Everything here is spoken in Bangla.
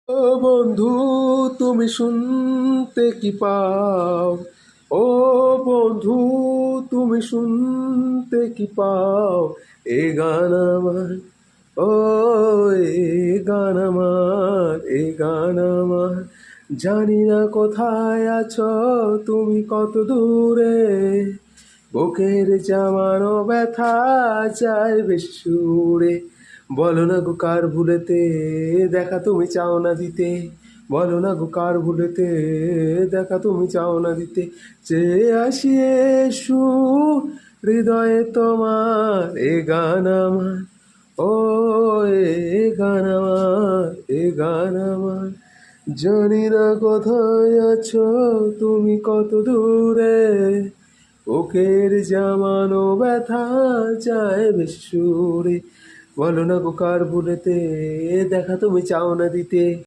ও বন্ধু, তুমি শুনতে কি পাও? ও বন্ধু, তুমি শুনতে কি পাও? এ গান আমার, ও এ গান আমার, এ গান আমার। জানি না কোথায় আছো, তুমি কত দূরে। বুকের জামানো ব্যথা যায় বেশি সুরে। বলো না গো কার ভুলেতে দেখা তুমি চাও না দিতে। বলো না গো কার ভুলেতে দেখা তুমি চাও না দিতে। চেয়ে আসি সুর হৃদয়ে তোমার, এ গান আমার। ও এ গান আমার, এ গান আমার। জানি না কোথায় আছো, তুমি কত দূরে। বুকের জামানো ব্যথা যায় বেশ সুরে। বলো না গো কার ভুলেতে দেখা তুমি চাও না দিতে।